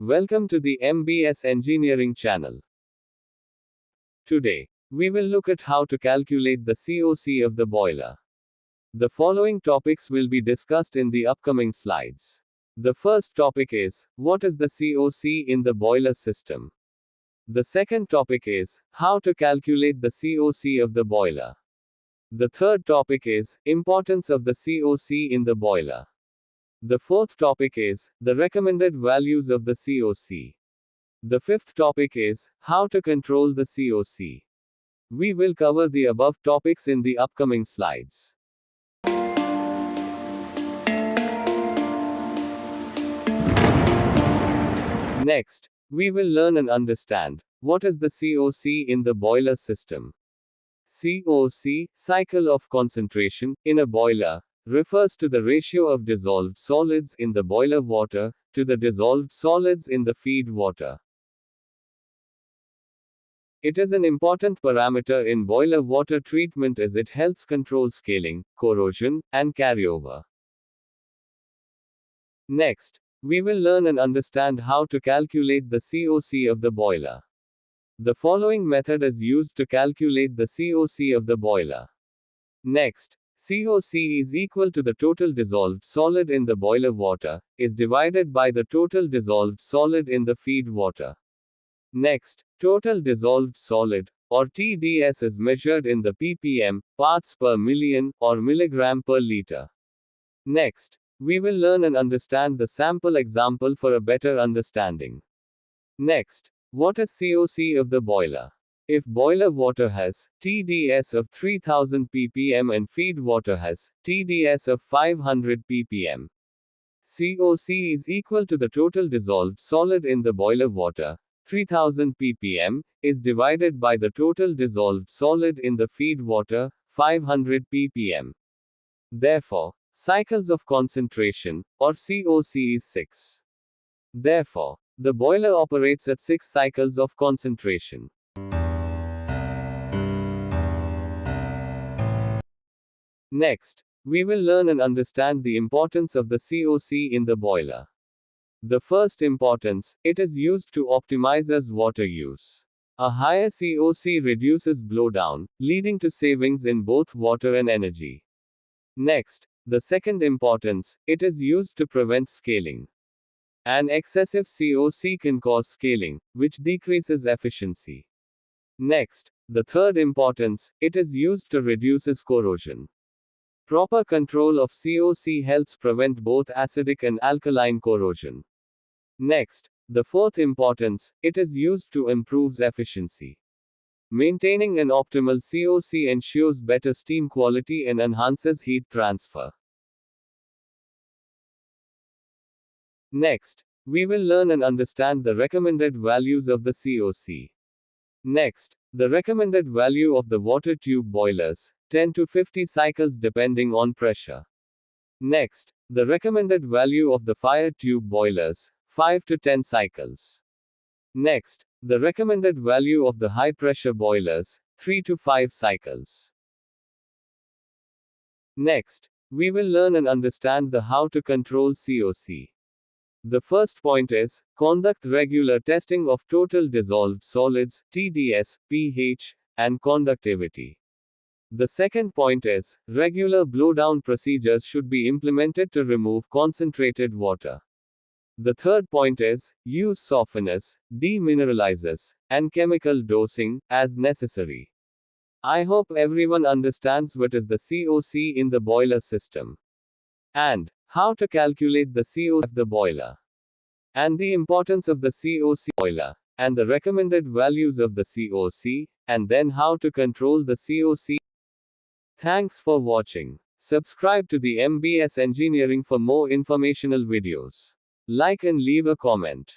Welcome to the MBS Engineering channel. Today, we will look at how to calculate the COC of the boiler. The following topics will be discussed in the upcoming slides. The first topic is, what is the COC in the boiler system? The second topic is, how to calculate the COC of the boiler. The third topic is, importance of the COC in the boiler. The fourth topic is, the recommended values of the COC. The fifth topic is, how to control the COC. We will cover the above topics in the upcoming slides. Next, we will learn and understand, what is the COC in the boiler system. COC, cycle of concentration, in a boiler, refers to the ratio of dissolved solids in the boiler water to the dissolved solids in the feed water. It is an important parameter in boiler water treatment as it helps control scaling, corrosion, and carryover. Next, we will learn and understand how to calculate the COC of the boiler. The following method is used to calculate the COC of the boiler. Next, COC is equal to the total dissolved solid in the boiler water, is divided by the total dissolved solid in the feed water. Next, total dissolved solid, or TDS, is measured in the ppm, parts per million, or milligram per liter. Next, we will learn and understand the sample example for a better understanding. Next, what is COC of the boiler? If boiler water has TDS of 3000 ppm and feed water has TDS of 500 ppm, COC is equal to the total dissolved solid in the boiler water, 3000 ppm, is divided by the total dissolved solid in the feed water, 500 ppm. Therefore, cycles of concentration, or COC, is 6. Therefore, the boiler operates at 6 cycles of concentration. Next, we will learn and understand the importance of the COC in the boiler. The first importance, it is used to optimize as water use. A higher COC reduces blowdown, leading to savings in both water and energy. Next, the second importance, it is used to prevent scaling. An excessive COC can cause scaling, which decreases efficiency. Next, the third importance, it is used to reduces corrosion. Proper control of COC helps prevent both acidic and alkaline corrosion. Next, the fourth importance, it is used to improve efficiency. Maintaining an optimal COC ensures better steam quality and enhances heat transfer. Next, we will learn and understand the recommended values of the COC. Next, the recommended value of the water tube boilers, 10 to 50 cycles depending on pressure. Next, the recommended value of the fire tube boilers, 5 to 10 cycles. Next, the recommended value of the high pressure boilers, 3 to 5 cycles. Next, we will learn and understand the how to control COC. The first point is, conduct regular testing of total dissolved solids, TDS, pH, and conductivity. The second point is, regular blowdown procedures should be implemented to remove concentrated water. The third point is, use softeners, demineralizers, and chemical dosing, as necessary. I hope everyone understands what is the COC in the boiler system, and how to calculate the COC of the boiler, and the importance of the COC boiler, and the recommended values of the COC, and then how to control the COC. Thanks for watching. Subscribe to the MBS Engineering for more informational videos. Like and leave a comment.